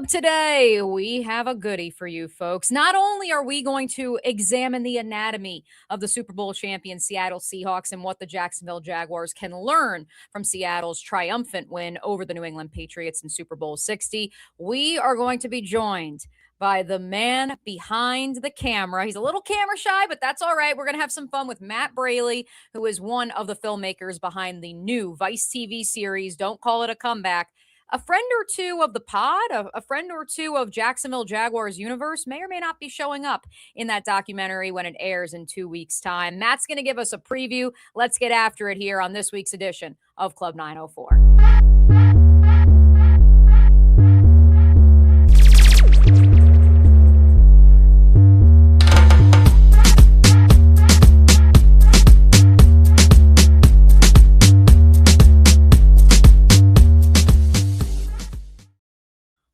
Club today, we have a goodie for you folks. Not only are we going to examine the anatomy of the Super Bowl champion Seattle Seahawks and what the Jacksonville Jaguars can learn from Seattle's triumphant win over the New England Patriots in Super Bowl 60, we are going to be joined by the man behind the camera. He's a little camera shy, but that's all right. We're going to have some fun with Matt Braley, who is one of the filmmakers behind the new Vice TV series, Don't Call It a Comeback. A friend or two of the pod, a friend or two of Jacksonville Jaguars universe may or may not be showing up in that documentary when it airs in 2 weeks' time. Matt's going to give us a preview. Let's get after it here on this week's edition of Club 904.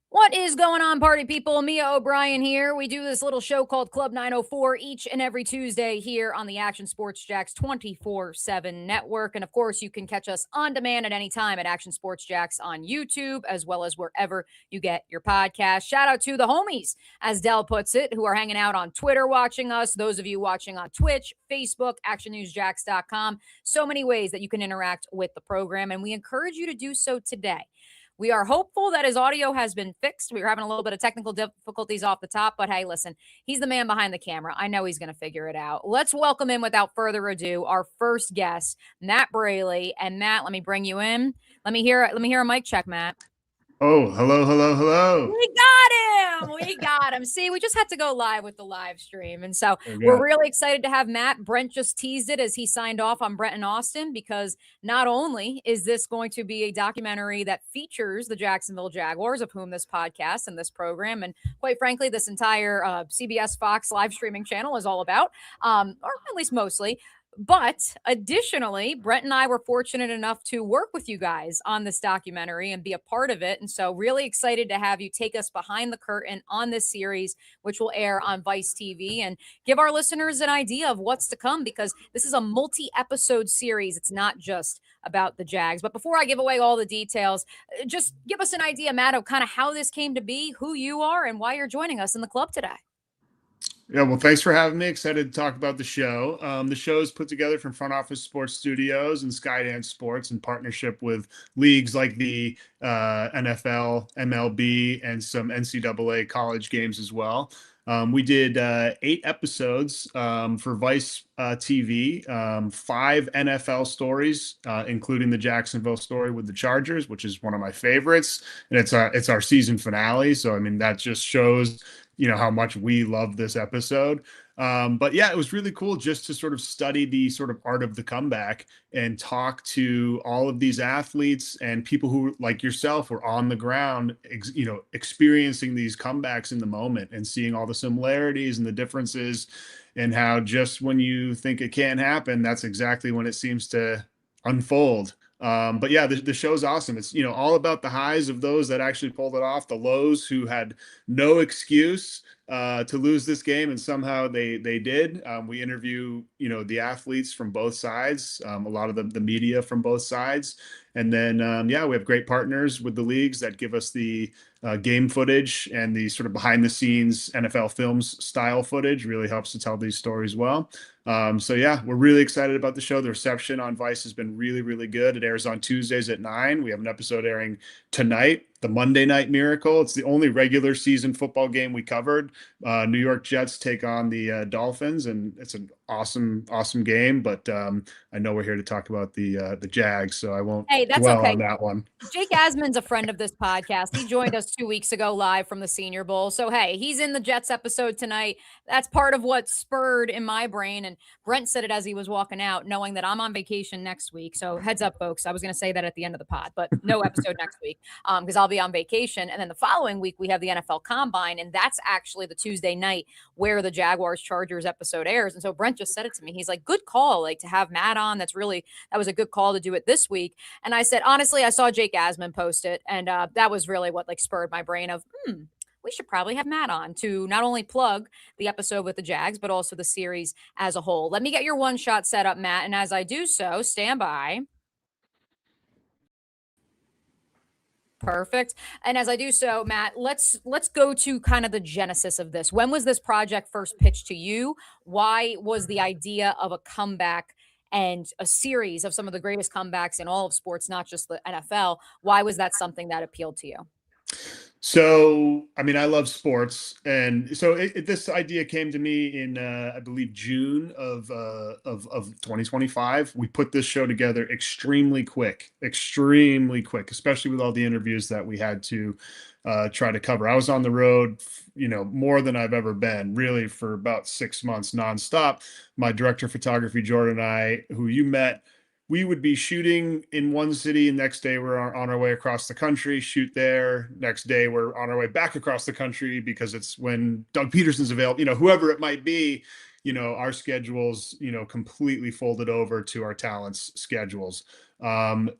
What is going on, party people? Mia O'Brien here. We do this little show called Club 904 each and every Tuesday here on the Action Sports Jacks 24/7 network. And of course, you can catch us on demand at any time at Action Sports Jacks on YouTube, as well as wherever you get your podcast. Shout out to the homies, as Dell puts it, who are hanging out on Twitter watching us. Those of you watching on Twitch, Facebook, actionnewsjacks.com. So many ways that you can interact with the program, and we encourage you to do so today. We are hopeful that his audio has been fixed. We were having a little bit of technical difficulties off the top, but hey, listen, he's the man behind the camera. I know he's going to figure it out. Let's welcome in, without further ado, our first guest, Matt Braley. And Matt, let me bring you in. Let me hear a mic check, Matt. Oh, hello. We got him. See, we just had to go live with the live stream. And so we're really excited to have Matt. Brent just teased it as he signed off on Brent and Austin, because not only is this going to be a documentary that features the Jacksonville Jaguars, of whom this podcast and this program, and quite frankly, this entire CBS Fox live streaming channel is all about, or at least mostly. But additionally, Brent and I were fortunate enough to work with you guys on this documentary and be a part of it. And so really excited to have you take us behind the curtain on this series, which will air on Vice TV, and give our listeners an idea of what's to come, because this is a multi-episode series. It's not just about the Jags. But before I give away all the details, just give us an idea, Matt, of kind of how this came to be, who you are, and why you're joining us in the club today. Yeah, well, thanks for having me. Excited to talk about the show. The show is put together from Front Office Sports Studios and Skydance Sports in partnership with leagues like the NFL, MLB, and some NCAA college games as well. We did 8 episodes for Vice TV, 5 NFL stories, including the Jacksonville story with the Chargers, which is one of my favorites, and it's our season finale. So I mean, that just shows how much we love this episode. But yeah, it was really cool just to sort of study the sort of art of the comeback and talk to all of these athletes and people who, like yourself, were on the ground, experiencing these comebacks in the moment and seeing all the similarities and the differences, and how just when you think it can't happen, that's exactly when it seems to unfold. But yeah, the show's awesome. It's, all about the highs of those that actually pulled it off, the lows who had no excuse to lose this game, and somehow they did. We interview, the athletes from both sides, a lot of the media from both sides. And then, we have great partners with the leagues that give us the game footage and the sort of behind the scenes NFL films style footage. Really helps to tell these stories well. So yeah, we're really excited about the show. The reception on Vice has been really, really good. It airs on Tuesdays at 9. We have an episode airing tonight, the Monday Night Miracle. It's the only regular season football game we covered. New York Jets take on the Dolphins, and it's an awesome game. But I know we're here to talk about the Jags, so I won't dwell on that one. Jake Asman's a friend of this podcast. He joined us 2 weeks ago live from the Senior Bowl. So hey, he's in the Jets episode tonight. That's part of what spurred in my brain. And Brent said it as he was walking out, knowing that I'm on vacation next week. So heads up, folks. I was going to say that at the end of the pod, but no episode next week because I'll be on vacation. And then the following week, we have the NFL Combine, and that's actually the Tuesday night where the Jaguars-Chargers episode airs. And so Brent just said it to me. He's like, good call, like to have Matt on. That was a good call to do it this week. And I said, honestly, I saw Jake Asman post it, and that was really what spurred my brain of, we should probably have Matt on to not only plug the episode with the Jags, but also the series as a whole. Let me get your one shot set up, Matt. And as I do so, stand by. Perfect. And as I do so, Matt, let's go to kind of the genesis of this. When was this project first pitched to you? Why was the idea of a comeback and a series of some of the greatest comebacks in all of sports, not just the NFL? Why was that something that appealed to you? So, I mean, I love sports, and so this idea came to me in, I believe, June of 2025. We put this show together extremely quick, especially with all the interviews that we had to try to cover. I was on the road, more than I've ever been, really, for about 6 months nonstop. My director of photography, Jordan, and I, who you met, we would be shooting in one city, and next day we're on our way across the country, shoot there. Next day we're on our way back across the country because it's when Doug Peterson's available, whoever it might be, our schedules, completely folded over to our talents' schedules. I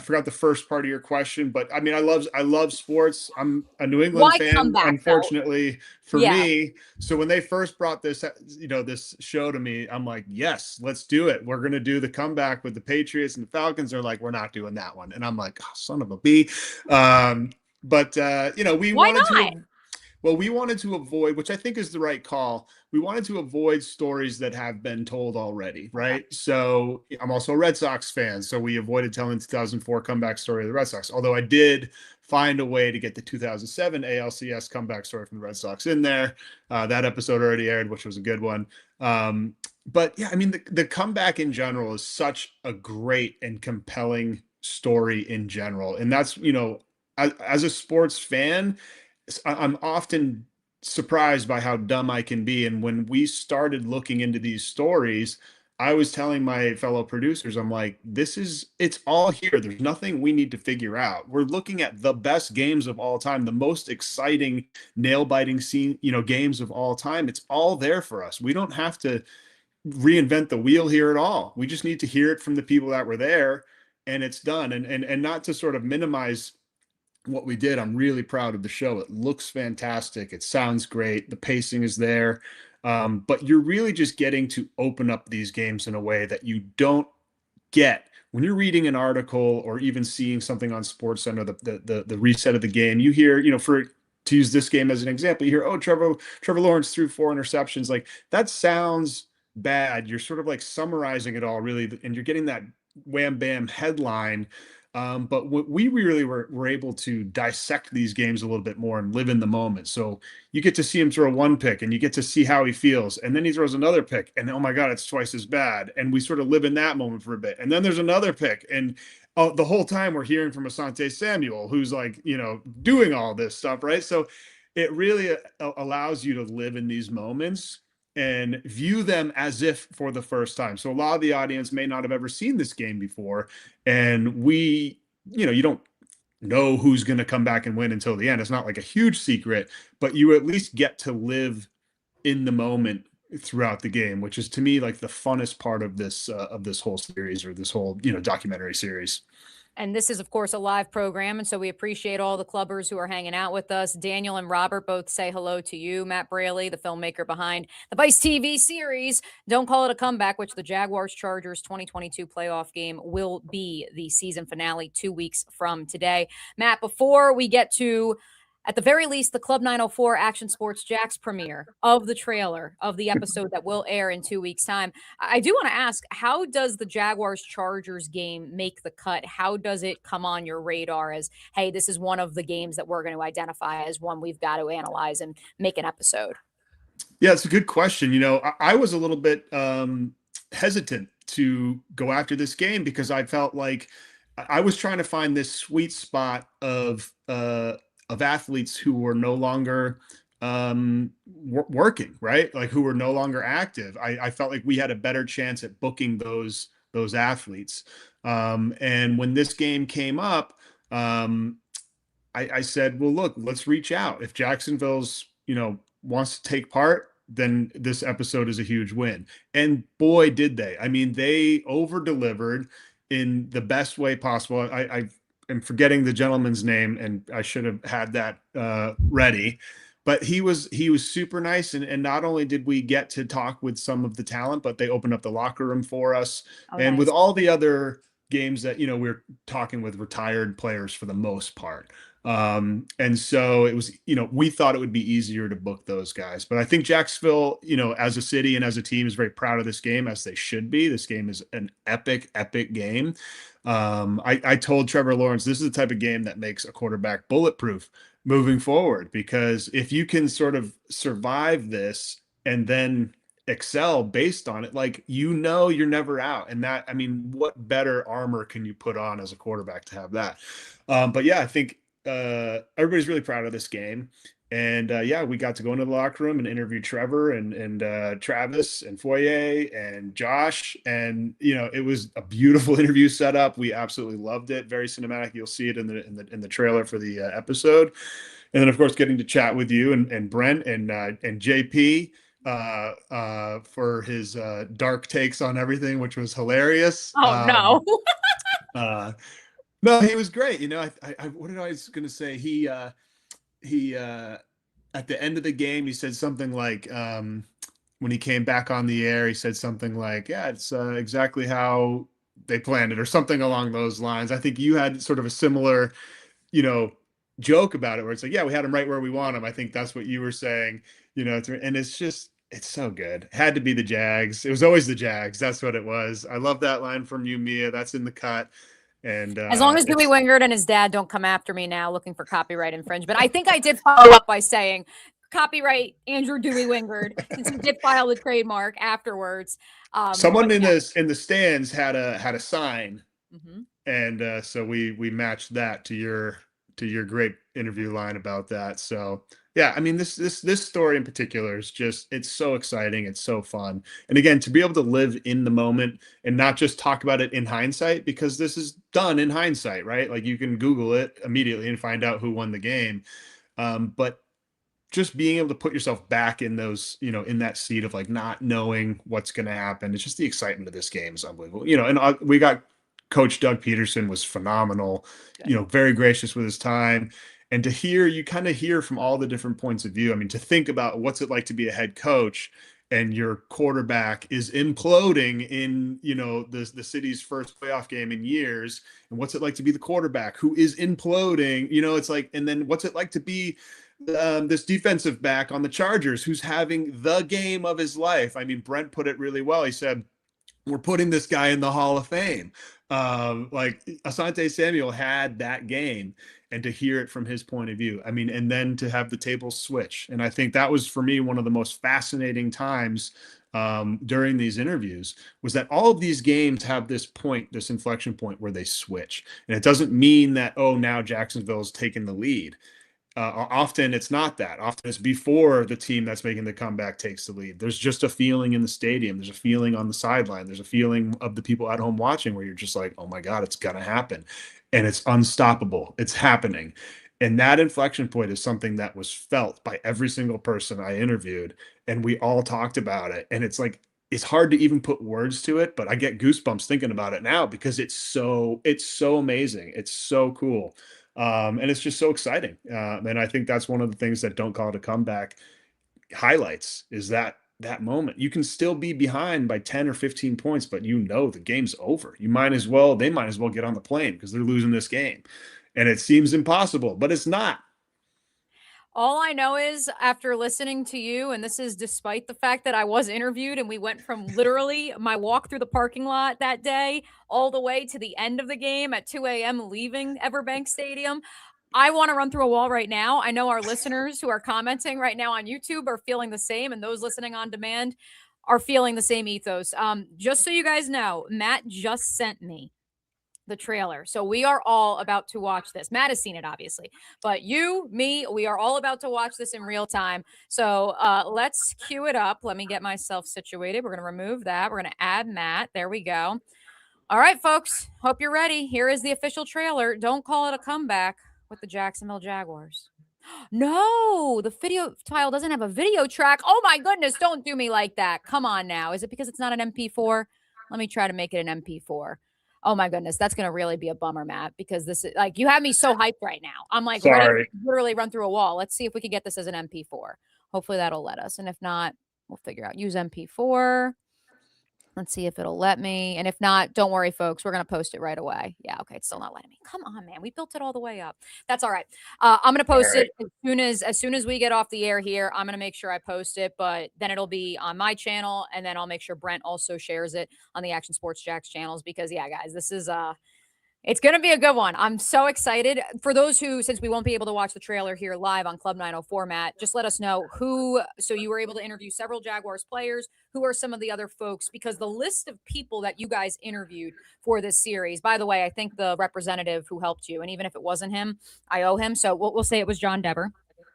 forgot the first part of your question, but I mean, I love sports. I'm a New England Why fan, comeback though? unfortunately for Yeah. me. So when they first brought this, this show to me, I'm like, yes, let's do it. We're going to do the comeback with the Patriots and the Falcons. They're like, we're not doing that one. And I'm like, oh, son of a bee. We Why wanted not? to, well, we wanted to avoid, which I think is the right call. We wanted to avoid stories that have been told already, right? Okay. So I'm also a Red Sox fan, so we avoided telling the 2004 comeback story of the Red Sox. Although I did find a way to get the 2007 ALCS comeback story from the Red Sox in there. That episode already aired, which was a good one. But yeah, I mean, the comeback in general is such a great and compelling story in general. And that's, as a sports fan, I'm often surprised by how dumb I can be. And when we started looking into these stories, I was telling my fellow producers, I'm like, it's all here. There's nothing we need to figure out. We're looking at the best games of all time, the most exciting, nail-biting games of all time. It's all there for us. We don't have to reinvent the wheel here at all. We just need to hear it from the people that were there, and it's done. And not to sort of minimize what we did, I'm really proud of the show. It looks fantastic. It sounds great. The pacing is there. But you're really just getting to open up these games in a way that you don't get when you're reading an article or even seeing something on SportsCenter, the reset of the game. You hear, to use this game as an example, you hear, oh, Trevor Lawrence threw 4 interceptions. Like, that sounds bad. You're sort of like summarizing it all, really, and you're getting that wham bam headline. But we really were able to dissect these games a little bit more and live in the moment. So you get to see him throw one pick and you get to see how he feels. And then he throws another pick and, oh my God, it's twice as bad. And we sort of live in that moment for a bit. And then there's another pick. And the whole time we're hearing from Asante Samuel, who's like, doing all this stuff, right? So it really allows you to live in these moments and view them as if for the first time. So a lot of the audience may not have ever seen this game before. And you don't know who's going to come back and win until the end. It's not like a huge secret, but you at least get to live in the moment throughout the game, which is to me like the funnest part of this whole series, or this whole, documentary series. And this is, of course, a live program. And so we appreciate all the clubbers who are hanging out with us. Daniel and Robert both say hello to you. Matt Braley, the filmmaker behind the Vice TV series, Don't Call It a Comeback, which the Jaguars-Chargers 2022 playoff game will be the season finale 2 weeks from today. Matt, before we get to, at the very least, the Club 904 Action Sports Jax premiere of the trailer of the episode that will air in 2 weeks' time, I do want to ask, how does the Jaguars-Chargers game make the cut? How does it come on your radar as, hey, this is one of the games that we're going to identify as one we've got to analyze and make an episode? Yeah, it's a good question. I was a little bit hesitant to go after this game because I felt like I was trying to find this sweet spot of athletes who were no longer working, right? Like, who were no longer active. I felt like we had a better chance at booking those athletes. And when this game came up, I said, well, look, let's reach out. If Jacksonville's, wants to take part, then this episode is a huge win. And boy, did they. I mean, they over-delivered in the best way possible. I am forgetting the gentleman's name, and I should have had that ready. But he was super nice, and not only did we get to talk with some of the talent, but they opened up the locker room for us. Oh, And nice. with all the other games that, we're talking with retired players for the most part. And so it was, we thought it would be easier to book those guys. But I think Jacksonville, as a city and as a team, is very proud of this game, as they should be. This game is an epic, epic game. I told Trevor Lawrence, this is the type of game that makes a quarterback bulletproof moving forward, because if you can sort of survive this and then excel based on it, like, you're never out. And that, I mean, what better armor can you put on as a quarterback to have that? But yeah, I think everybody's really proud of this game. And yeah, we got to go into the locker room and interview Trevor and Travis and Foye and Josh, and it was a beautiful interview setup. We absolutely loved it. Very cinematic. You'll see it in the trailer for the episode. And then, of course, getting to chat with you and Brent and JP for his dark takes on everything, which was hilarious. Oh no. No, he was great. What did I was going to say? He at the end of the game, he said something like, when he came back on the air, he said something like, yeah, it's exactly how they planned it, or something along those lines. I think you had sort of a similar, joke about it, where it's like, yeah, we had him right where we want him. I think that's what you were saying, and it's so good. It had to be the Jags. It was always the Jags. That's what it was. I love that line from you, Mia. That's in the cut. And as long as Dewey Wingard and his dad don't come after me now looking for copyright infringement. I think I did follow up by saying copyright Andrew Dewey Wingard, since he did file the trademark afterwards. Someone in the stands had a sign, and so we matched that to your great interview line about that. So yeah, I mean, this story in particular is just, it's so exciting. It's so fun. And again, to be able to live in the moment and not just talk about it in hindsight, because this is done in hindsight, right? Like, you can Google it immediately and find out who won the game. But just being able to put yourself back in those, in that seat of like not knowing what's going to happen. It's just, the excitement of this game is unbelievable. And we got Coach Doug Peterson was phenomenal, very gracious with his time. And to hear, you kind of hear from all the different points of view. I mean, to think about what's it like to be a head coach and your quarterback is imploding in, the city's first playoff game in years. And what's it like to be the quarterback who is imploding, it's like, and then what's it like to be this defensive back on the Chargers who's having the game of his life. I mean, Brent put it really well. He said, we're putting this guy in the Hall of Fame. Like, Asante Samuel had that game, and to hear it from his point of view, I mean, and then to have the tables switch. And I think that was, for me, one of the most fascinating times during these interviews, was that all of these games have this inflection point where they switch. And it doesn't mean that, oh, now Jacksonville's taken the lead. Often it's not that. Often it's before the team that's making the comeback takes the lead. There's just a feeling in the stadium. There's a feeling on the sideline. There's a feeling of the people at home watching, where you're just like, oh my God, it's going to happen. And it's unstoppable. It's happening. And that inflection point is something that was felt by every single person I interviewed. And we all talked about it. And it's like, it's hard to even put words to it, but I get goosebumps thinking about it now, because it's so amazing. It's so cool. And it's just so exciting. And I think that's one of the things that Don't Call It a Comeback highlights, is that moment. You can still be behind by 10 or 15 points, but the game's over. They might as well get on the plane because they're losing this game. And it seems impossible, but it's not. All I know is, after listening to you, and this is despite the fact that I was interviewed and we went from literally my walk through the parking lot that day all the way to the end of the game at 2 a.m. leaving Everbank Stadium, I want to run through a wall right now. I know our listeners who are commenting right now on YouTube are feeling the same, and those listening on demand are feeling the same ethos. Just so you guys know, Matt just sent me the trailer. So we are all about to watch this. Matt has seen it, obviously, but you, me, we are all about to watch this in real time. So let's cue it up. Let me get myself situated. We're going to remove that. We're going to add Matt. There we go. All right, folks. Hope you're ready. Here is the official trailer. Don't Call It a Comeback with the Jacksonville Jaguars. No, the video file doesn't have a video track. Oh my goodness. Don't do me like that. Come on now. Is it because it's not an MP4? Let me try to make it an MP4. Oh my goodness, that's going to really be a bummer, Matt, because this is like, you have me so hyped right now. I'm like ready to literally run through a wall. Let's see if we can get this as an MP4. Hopefully that'll let us. And if not, we'll figure out use MP4. Let's see if it'll let me. And if not, don't worry, folks. We're going to post it right away. Yeah. Okay. It's still not letting me. Come on, man. We built it all the way up. That's all right. I'm going to post it as soon as we get off the air here. I'm going to make sure I post it, but then it'll be on my channel. And then I'll make sure Brent also shares it on the Action Sports Jacks channels because, yeah, guys, this is, it's going to be a good one. I'm so excited. For those who, since we won't be able to watch the trailer here live on Club 904, Matt, just let us know who, so you were able to interview several Jaguars players. Who are some of the other folks? Because the list of people that you guys interviewed for this series, by the way, I think the representative who helped you, and even if it wasn't him, I owe him. So we'll say it was John Dever.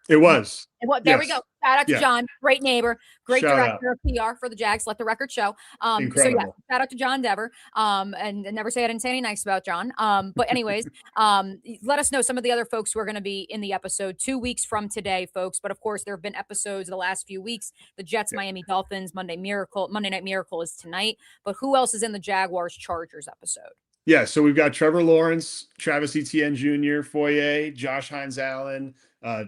It was. There we go. Shout out to John. Great neighbor. Great director of PR for the Jags. Let the record show. Incredible. So yeah, shout out to John Dever. And never say I didn't say any nice about John. But anyways, let us know some of the other folks who are going to be in the episode 2 weeks from today, folks. But of course, there have been episodes the last few weeks. The Jets, Miami Dolphins, Monday Night Miracle is tonight. But who else is in the Jaguars-Chargers episode? Yeah, so we've got Trevor Lawrence, Travis Etienne Jr., Foye, Josh Hines-Allen,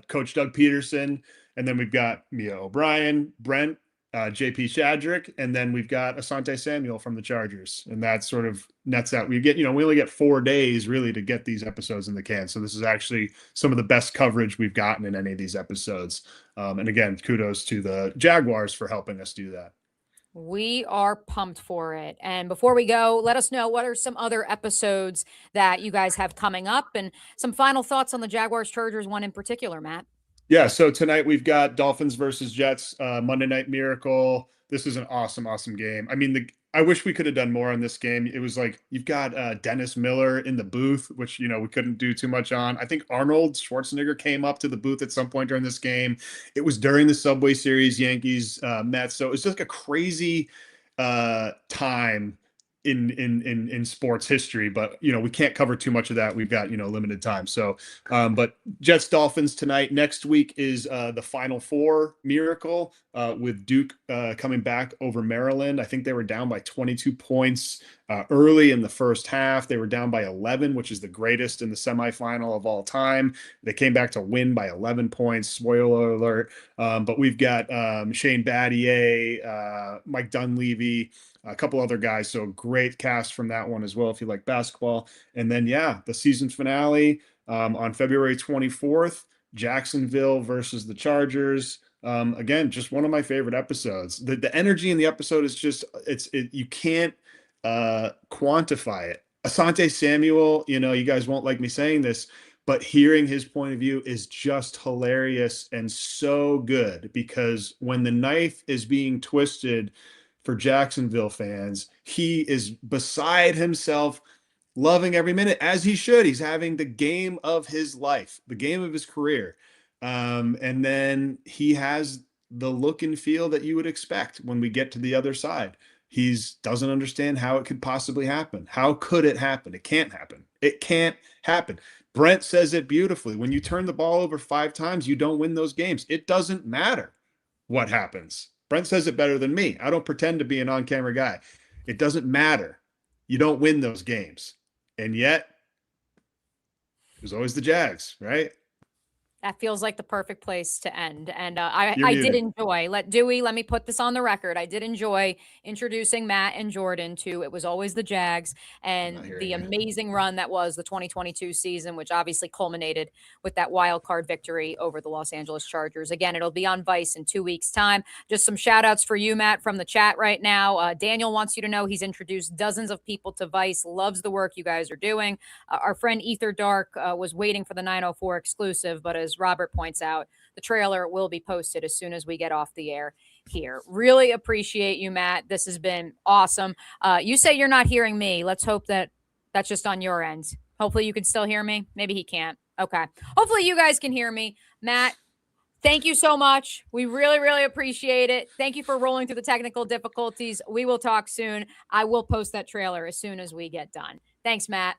Coach Doug Peterson, and then we've got Mia O'Brien, Brent, JP Shadrick, and then we've got Asante Samuel from the Chargers. And that sort of nets out. We only get 4 days really to get these episodes in the can. So this is actually some of the best coverage we've gotten in any of these episodes. And again, kudos to the Jaguars for helping us do that. We are pumped for it. And before we go, let us know what are some other episodes that you guys have coming up and some final thoughts on the Jaguars-Chargers one in particular, Matt. Yeah, so tonight we've got Dolphins versus Jets, Monday Night Miracle. This is an awesome, awesome game. I mean, I wish we could have done more on this game. It was like you've got Dennis Miller in the booth, which, we couldn't do too much on. I think Arnold Schwarzenegger came up to the booth at some point during this game. It was during the Subway Series, Yankees, Mets. So it's just like a crazy time in sports history, but we can't cover too much of that. We've got limited time. So but Jets Dolphins tonight. Next week is the Final Four Miracle with Duke coming back over Maryland. I think they were down by 22 points early in the first half. They were down by 11, which is the greatest in the semifinal of all time. They came back to win by 11 points. Spoiler alert. But we've got Shane Battier, Mike Dunleavy, a couple other guys. So great cast from that one as well, if you like basketball. And then, the season finale on February 24th, Jacksonville versus the Chargers. Again, just one of my favorite episodes. The energy in the episode is just, you can't quantify it. Asante Samuel, you guys won't like me saying this, but hearing his point of view is just hilarious and so good, because when the knife is being twisted for Jacksonville fans, he is beside himself, loving every minute, as he should. He's having the game of his life, the game of his career. And then he has the look and feel that you would expect when we get to the other side. He doesn't understand how it could possibly happen. How could it happen? It can't happen. It can't happen. Brent says it beautifully. When you turn the ball over 5 times, you don't win those games. It doesn't matter what happens. Brent says it better than me. I don't pretend to be an on-camera guy. It doesn't matter. You don't win those games. And yet, it was always the Jags, right? That feels like the perfect place to end. And I did enjoy, let me put this on the record. I did enjoy introducing Matt and Jordan to It Was Always the Jags and the amazing run that was the 2022 season, which obviously culminated with that wild card victory over the Los Angeles Chargers. Again, it'll be on Vice in 2 weeks' time. Just some shout outs for you, Matt, from the chat right now. Daniel wants you to know he's introduced dozens of people to Vice, loves the work you guys are doing. Our friend Ether Dark was waiting for the 904 exclusive, but as Robert points out, the trailer will be posted as soon as we get off the air here. Really appreciate you, Matt. This has been awesome. You say you're not hearing me. Let's hope that that's just on your end. Hopefully you can still hear me. Maybe he can't. Okay. Hopefully you guys can hear me. Matt, thank you so much. We really, really appreciate it. Thank you for rolling through the technical difficulties. We will talk soon. I will post that trailer as soon as we get done. Thanks, Matt.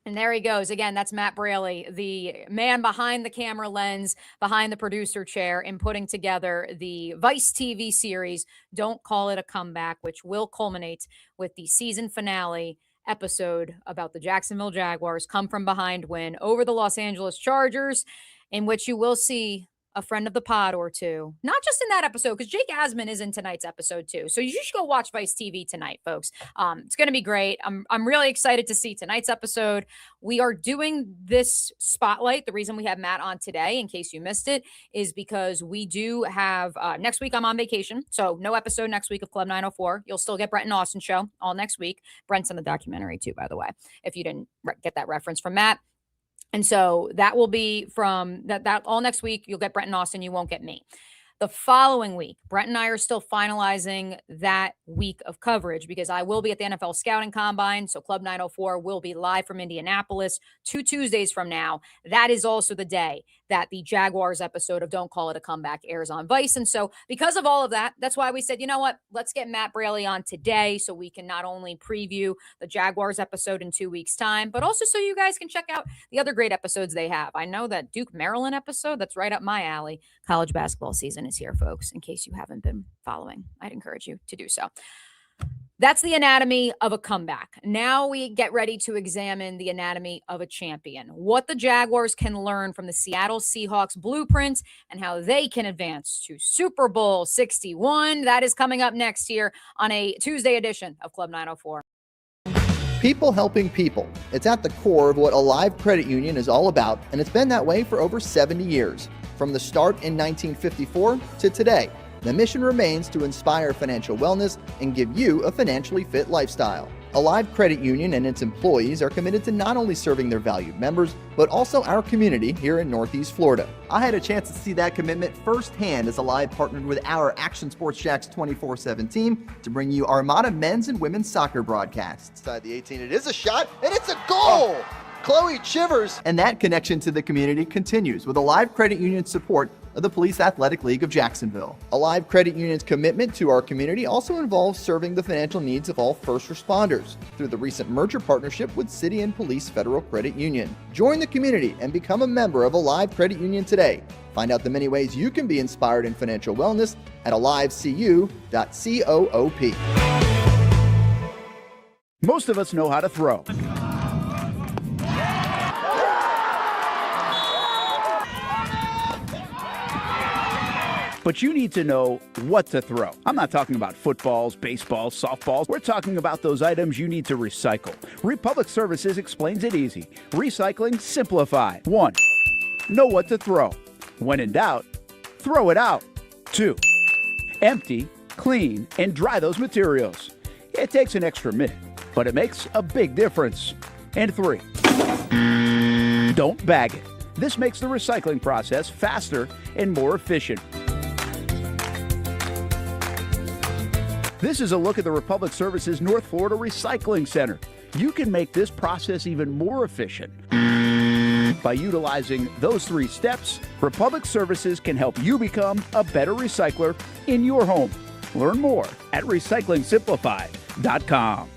And there he goes. Again, that's Matt Braley, the man behind the camera lens, behind the producer chair, in putting together the Vice TV series, Don't Call It a Comeback, which will culminate with the season finale episode about the Jacksonville Jaguars come from behind win over the Los Angeles Chargers, in which you will see a friend of the pod or two, not just in that episode, because Jake Asman is in tonight's episode too. So you should go watch Vice TV tonight, folks. It's going to be great. I'm really excited to see tonight's episode. We are doing this spotlight. The reason we have Matt on today, in case you missed it, is because we do have next week I'm on vacation. So no episode next week of Club 904. You'll still get Brent and Austin show all next week. Brent's in the documentary too, by the way, if you didn't get that reference from Matt. And so that will be from that all next week. You'll get Brent and Austin. You won't get me. The following week, Brent and I are still finalizing that week of coverage because I will be at the NFL Scouting Combine. So Club 904 will be live from Indianapolis 2 Tuesdays from now. That is also the day that the Jaguars episode of Don't Call It a Comeback airs on Vice. And so because of all of that, that's why we said, you know what, let's get Matt Braley on today so we can not only preview the Jaguars episode in 2 weeks' time, but also so you guys can check out the other great episodes they have. I know that Duke Maryland episode, that's right up my alley. College basketball season is here, folks, in case you haven't been following. I'd encourage you to do so. That's the anatomy of a comeback. Now we get ready to examine the anatomy of a champion, what the Jaguars can learn from the Seattle Seahawks blueprint and how they can advance to Super Bowl 61. That is coming up next year on a Tuesday edition of Club 904. People helping people. It's at the core of what Alive Credit Union is all about, and it's been that way for over 70 years. From the start in 1954 to today, the mission remains to inspire financial wellness and give you a financially fit lifestyle. Alive Credit Union and its employees are committed to not only serving their valued members, but also our community here in Northeast Florida. I had a chance to see that commitment firsthand as Alive partnered with our Action Sports Jacks 24/7 team to bring you Armada men's and women's soccer broadcasts. Inside the 18, it is a shot, and it's a goal! Chloe Chivers! And that connection to the community continues with Alive Credit Union's support of the Police Athletic League of Jacksonville. Alive Credit Union's commitment to our community also involves serving the financial needs of all first responders through the recent merger partnership with City and Police Federal Credit Union. Join the community and become a member of Alive Credit Union today. Find out the many ways you can be inspired in financial wellness at alivecu.coop. Most of us know how to throw. But you need to know what to throw. I'm not talking about footballs, baseballs, softballs. We're talking about those items you need to recycle. Republic Services explains it easy. Recycling simplified. 1. Know what to throw. When in doubt, throw it out. 2. Empty, clean, and dry those materials. It takes an extra minute, but it makes a big difference. And 3. Don't bag it. This makes the recycling process faster and more efficient. This is a look at the Republic Services North Florida Recycling Center. You can make this process even more efficient. By utilizing those 3 steps, Republic Services can help you become a better recycler in your home. Learn more at recyclingsimplified.com.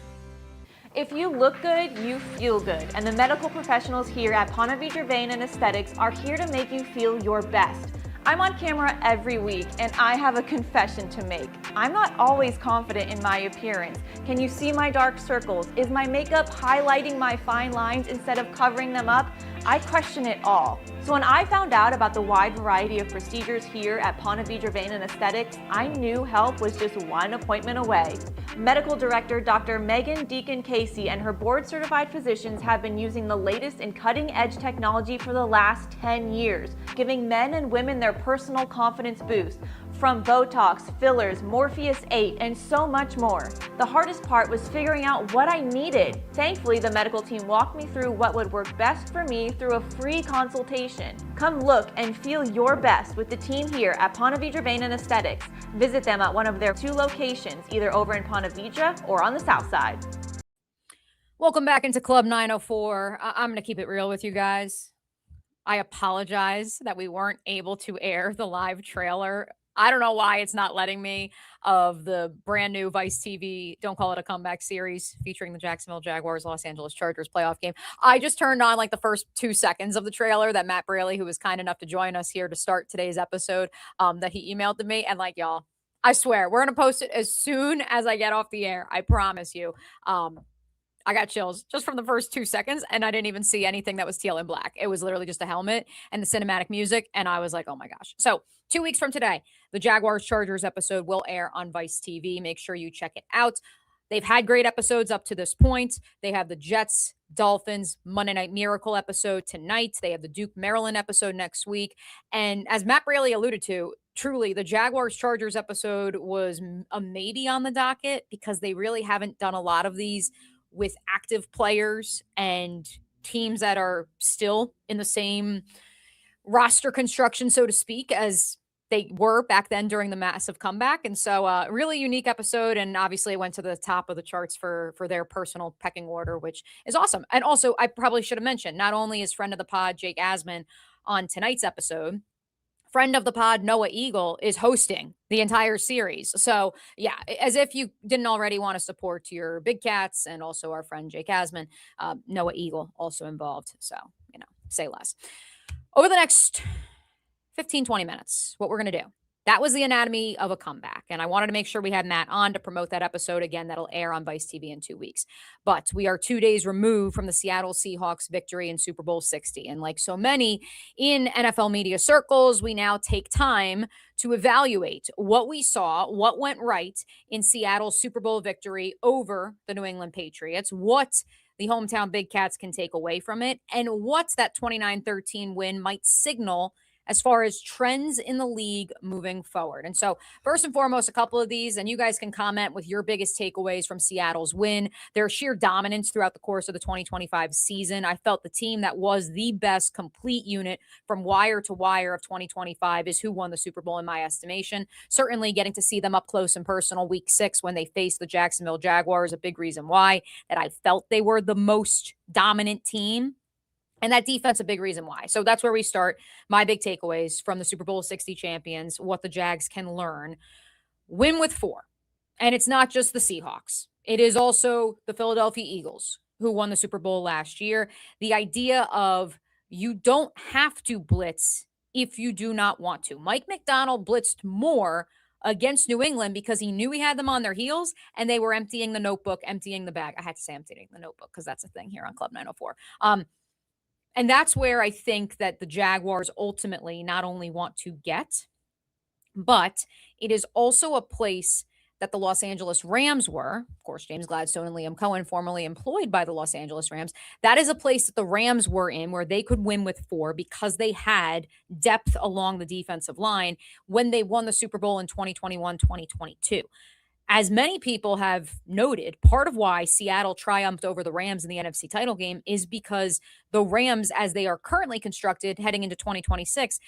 If you look good, you feel good. And the medical professionals here at Ponte Vedra Vein and Aesthetics are here to make you feel your best. I'm on camera every week, and I have a confession to make. I'm not always confident in my appearance. Can you see my dark circles? Is my makeup highlighting my fine lines instead of covering them up? I question it all. So when I found out about the wide variety of procedures here at Ponte Vedra Vein and Aesthetics, I knew help was just one appointment away. Medical Director Dr. Megan Deacon Casey and her board-certified physicians have been using the latest in cutting-edge technology for the last 10 years, giving men and women their personal confidence boost. From Botox, fillers, Morpheus 8, and so much more. The hardest part was figuring out what I needed. Thankfully, the medical team walked me through what would work best for me through a free consultation. Come look and feel your best with the team here at Ponte Vedra Vein and Aesthetics. Visit them at one of their 2 locations, either over in Ponte Vedra or on the south side. Welcome back into Club 904. I'm going to keep it real with you guys. I apologize that we weren't able to air the live trailer. I don't know why it's not letting me, of the brand new Vice TV Don't Call It a Comeback series featuring the Jacksonville Jaguars, Los Angeles Chargers playoff game. I just turned on like the first 2 seconds of the trailer that Matt Braley, who was kind enough to join us here to start today's episode, that he emailed to me. And like, y'all, I swear, we're going to post it as soon as I get off the air. I promise you. I got chills just from the first 2 seconds, and I didn't even see anything that was teal and black. It was literally just a helmet and the cinematic music, and I was like, oh my gosh. So 2 weeks from today, the Jaguars-Chargers episode will air on Vice TV. Make sure you check it out. They've had great episodes up to this point. They have the Jets, Dolphins, Monday Night Miracle episode tonight. They have the Duke, Maryland episode next week. And as Matt Braley alluded to, truly, the Jaguars-Chargers episode was a maybe on the docket because they really haven't done a lot of these with active players and teams that are still in the same roster construction, so to speak, as they were back then during the massive comeback. And so really unique episode. And obviously it went to the top of the charts for their personal pecking order, which is awesome. And also I probably should have mentioned, not only is friend of the pod, Jake Asman, on tonight's episode, friend of the pod, Noah Eagle, is hosting the entire series. So yeah, as if you didn't already want to support your Big Cats and also our friend Jake Asman, Noah Eagle also involved. So, say less. Over the next 15, 20 minutes, what we're going to do. That was the anatomy of a comeback. And I wanted to make sure we had Matt on to promote that episode again. That'll air on Vice TV in 2 weeks. But we are 2 days removed from the Seattle Seahawks victory in Super Bowl 60. And like so many in NFL media circles, we now take time to evaluate what we saw, what went right in Seattle's Super Bowl victory over the New England Patriots, what the hometown Big Cats can take away from it, and what that 29-13 win might signal as far as trends in the league moving forward. And so first and foremost, a couple of these, and you guys can comment with your biggest takeaways from Seattle's win, their sheer dominance throughout the course of the 2025 season. I felt the team that was the best complete unit from wire to wire of 2025 is who won the Super Bowl in my estimation. Certainly getting to see them up close and personal week 6 when they faced the Jacksonville Jaguars, a big reason why that I felt they were the most dominant team. And that defense, a big reason why. So that's where we start. My big takeaways from the Super Bowl 60 champions, what the Jags can learn. Win with 4. And it's not just the Seahawks. It is also the Philadelphia Eagles, who won the Super Bowl last year. The idea of you don't have to blitz if you do not want to. Mike McDonald blitzed more against New England because he knew he had them on their heels and they were emptying the notebook, emptying the bag. I had to say emptying the notebook because that's a thing here on Club 904. And that's where I think that the Jaguars ultimately not only want to get, but it is also a place that the Los Angeles Rams were. Of course, James Gladstone and Liam Cohen, formerly employed by the Los Angeles Rams. That is a place that the Rams were in where they could win with 4 because they had depth along the defensive line when they won the Super Bowl in 2021, 2022. As many people have noted, part of why Seattle triumphed over the Rams in the NFC title game is because the Rams, as they are currently constructed heading into 2026,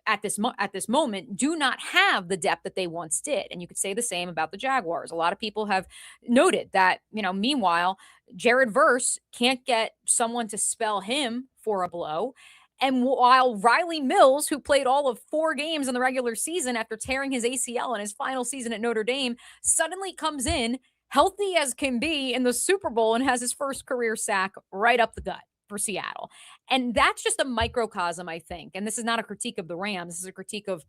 at this moment, do not have the depth that they once did. And you could say the same about the Jaguars. A lot of people have noted that, meanwhile, Jared Verse can't get someone to spell him for a blow. And while Riley Mills, who played all of 4 games in the regular season after tearing his ACL in his final season at Notre Dame, suddenly comes in healthy as can be in the Super Bowl and has his first career sack right up the gut for Seattle. And that's just a microcosm, I think. And this is not a critique of the Rams. This is a critique of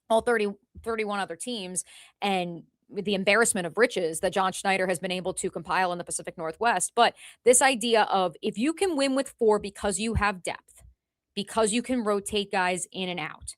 all 31 other teams and the embarrassment of riches that John Schneider has been able to compile in the Pacific Northwest. But this idea of if you can win with 4 because you have depth, because you can rotate guys in and out,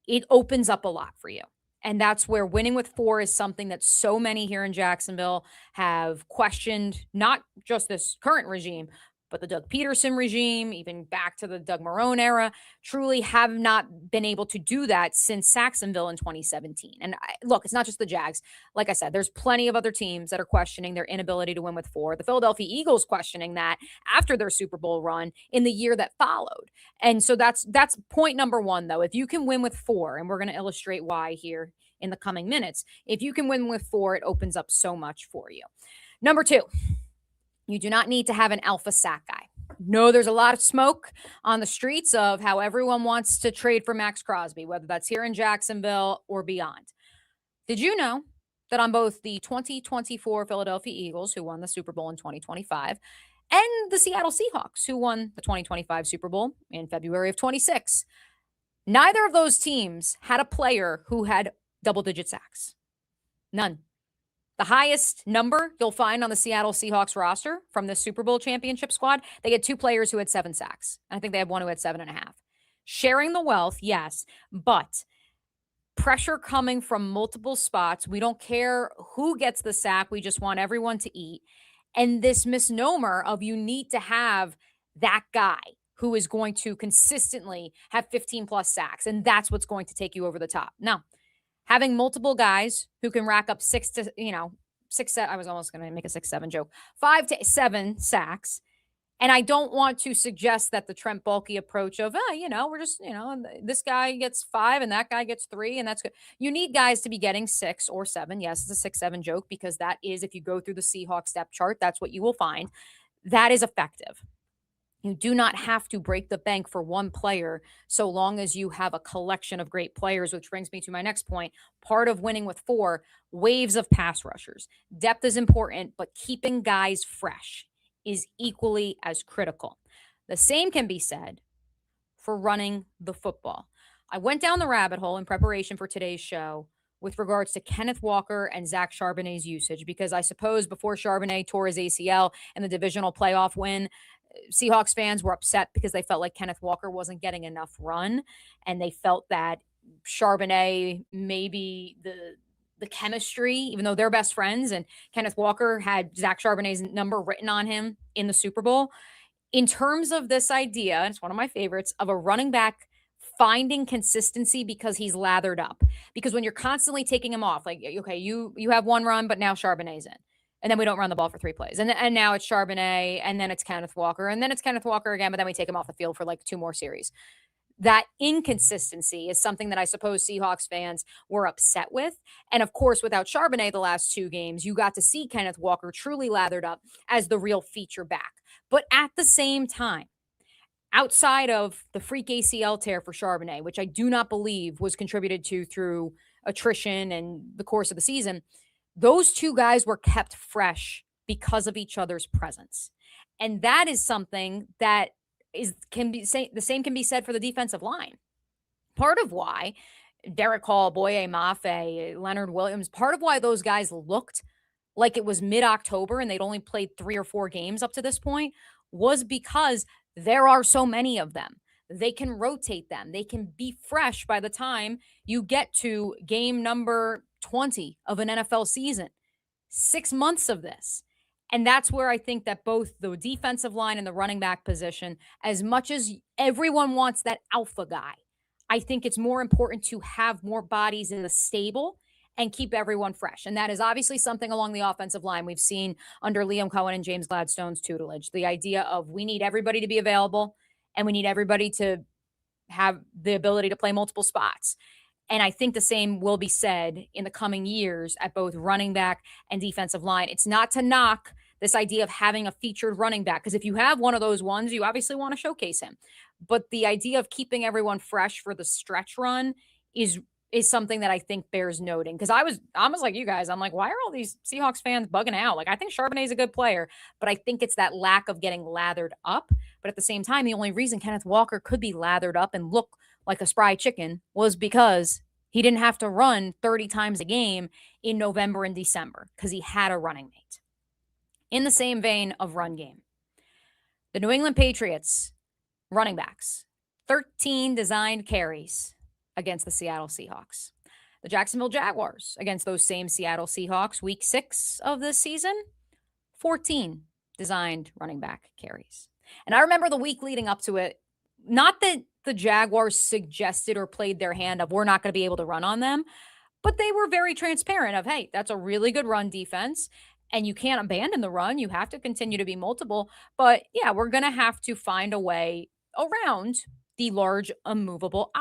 it opens up a lot for you. And that's where winning with 4 is something that so many here in Jacksonville have questioned, not just this current regime, but the Doug Peterson regime, even back to the Doug Marrone era, truly have not been able to do that since Saxonville in 2017. And look, it's not just the Jags. Like I said, there's plenty of other teams that are questioning their inability to win with 4. The Philadelphia Eagles questioning that after their Super Bowl run in the year that followed. And so that's point number 1, though. If you can win with 4, and we're going to illustrate why here in the coming minutes, if you can win with 4, it opens up so much for you. Number 2. You do not need to have an alpha sack guy. No, there's a lot of smoke on the streets of how everyone wants to trade for Max Crosby, whether that's here in Jacksonville or beyond. Did you know that on both the 2024 Philadelphia Eagles, who won the Super Bowl in 2025, and the Seattle Seahawks, who won the 2025 Super Bowl in February of 26, neither of those teams had a player who had double-digit sacks? None. The highest number you'll find on the Seattle Seahawks roster from the Super Bowl championship squad, they had 2 players who had 7 sacks. I think they had one who had 7.5. Sharing the wealth, yes, but pressure coming from multiple spots. We don't care who gets the sack. We just want everyone to eat. And this misnomer of you need to have that guy who is going to consistently have 15 plus sacks. And that's what's going to take you over the top. Now, having multiple guys who can rack up 6 to, 6, I was almost going to make a 6-7 joke, 5 to 7 sacks. And I don't want to suggest that the Trent Baalke approach of, we're just, this guy gets 5 and that guy gets 3 and that's good. You need guys to be getting 6 or 7. Yes, it's a 6-7 joke because that is, if you go through the Seahawks depth chart, that's what you will find. That is effective. You do not have to break the bank for one player so long as you have a collection of great players, which brings me to my next point. Part of winning with 4, waves of pass rushers. Depth is important, but keeping guys fresh is equally as critical. The same can be said for running the football. I went down the rabbit hole in preparation for today's show with regards to Kenneth Walker and Zach Charbonnet's usage, because I suppose before Charbonnet tore his ACL in the divisional playoff win, Seahawks fans were upset because they felt like Kenneth Walker wasn't getting enough run, and they felt that Charbonnet, maybe the chemistry, even though they're best friends, and Kenneth Walker had Zach Charbonnet's number written on him in the Super Bowl. In terms of this idea, and it's one of my favorites, of a running back finding consistency because he's lathered up. Because when you're constantly taking him off, like, okay, you have one run, but now Charbonnet's in. And then we don't run the ball for 3 plays. And now it's Charbonnet, and then it's Kenneth Walker, and then it's Kenneth Walker again, but then we take him off the field for like 2 more series. That inconsistency is something that I suppose Seahawks fans were upset with. And of course, without Charbonnet the last 2 games, you got to see Kenneth Walker truly lathered up as the real feature back. But at the same time, outside of the freak ACL tear for Charbonnet, which I do not believe was contributed to through attrition and the course of the season, those 2 guys were kept fresh because of each other's presence. And that is something that the same can be said for the defensive line. Part of why Derek Hall, Boye Mafe, Leonard Williams, part of why those guys looked like it was mid-October and they'd only played 3 or 4 games up to this point was because there are so many of them. They can rotate them. They can be fresh by the time you get to game number 20 of an NFL season. 6 months of this. And that's where I think that both the defensive line and the running back position, as much as everyone wants that alpha guy, I think it's more important to have more bodies in the stable and keep everyone fresh. And that is obviously something along the offensive line we've seen under Liam Cohen and James Gladstone's tutelage. The idea of we need everybody to be available and we need everybody to have the ability to play multiple spots. And I think the same will be said in the coming years at both running back and defensive line. It's not to knock this idea of having a featured running back, because if you have one of those ones, you obviously want to showcase him. But the idea of keeping everyone fresh for the stretch run is something that I think bears noting. Because I was almost like you guys. I'm like, why are all these Seahawks fans bugging out? Like, I think Charbonnet is a good player, but I think it's that lack of getting lathered up. But at the same time, the only reason Kenneth Walker could be lathered up and look like a spry chicken was because he didn't have to run 30 times a game in November and December because he had a running mate. In the same vein of run game, the New England Patriots running backs, 13 designed carries against the Seattle Seahawks. The Jacksonville Jaguars against those same Seattle Seahawks, week 6 of this season, 14 designed running back carries. And I remember the week leading up to it, not that the Jaguars suggested or played their hand of we're not going to be able to run on them, but they were very transparent of, hey, that's a really good run defense. And you can't abandon the run. You have to continue to be multiple. But yeah, we're going to have to find a way around the large immovable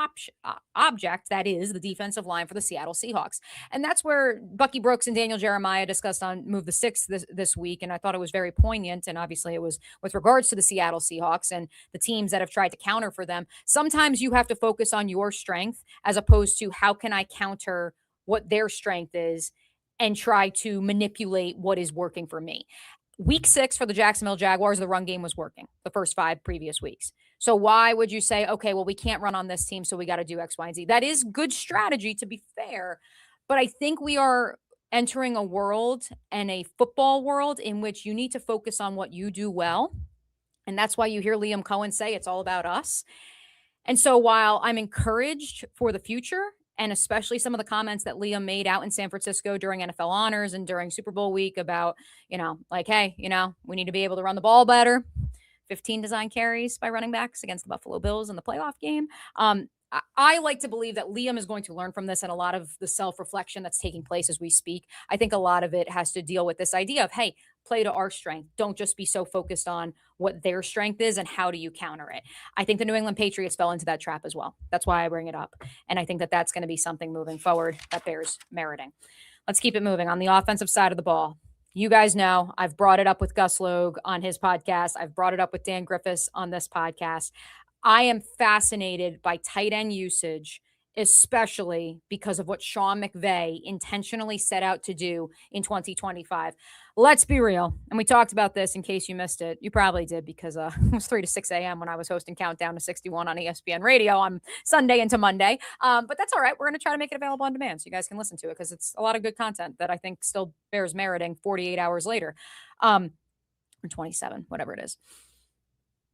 object that is the defensive line for the Seattle Seahawks. And that's where Bucky Brooks and Daniel Jeremiah discussed on Move the Six this week. And I thought it was very poignant. And obviously it was with regards to the Seattle Seahawks and the teams that have tried to counter for them. Sometimes you have to focus on your strength as opposed to how can I counter what their strength is and try to manipulate what is working for me. Week 6 for the Jacksonville Jaguars, the run game was working the first 5 previous weeks. So why would you say, okay, well, we can't run on this team, so we got to do X, Y, and Z? That is good strategy, to be fair. But I think we are entering a world and a football world in which you need to focus on what you do well. And that's why you hear Liam Cohen say it's all about us. And so while I'm encouraged for the future, and especially some of the comments that Liam made out in San Francisco during NFL honors and during Super Bowl week about, like, hey, we need to be able to run the ball better. 15 design carries by running backs against the Buffalo Bills in the playoff game. I like to believe that Liam is going to learn from this, and a lot of the self-reflection that's taking place as we speak. I think a lot of it has to deal with this idea of, hey, play to our strength. Don't just be so focused on what their strength is and how do you counter it. I think the New England Patriots fell into that trap as well. That's why I bring it up. And I think that that's going to be something moving forward that bears meriting. Let's keep it moving. On the offensive side of the ball, you guys know I've brought it up with Gus Logue on his podcast. I've brought it up with Dan Griffiths on this podcast. I am fascinated by tight end usage, especially because of what Sean McVay intentionally set out to do in 2025. Let's be real. And we talked about this in case you missed it. You probably did because it was 3 to 6 a.m. when I was hosting Countdown to 61 on ESPN Radio on Sunday into Monday. But that's all right. We're going to try to make it available on demand so you guys can listen to it because it's a lot of good content that I think still bears meriting 48 hours later. Or 27, whatever it is.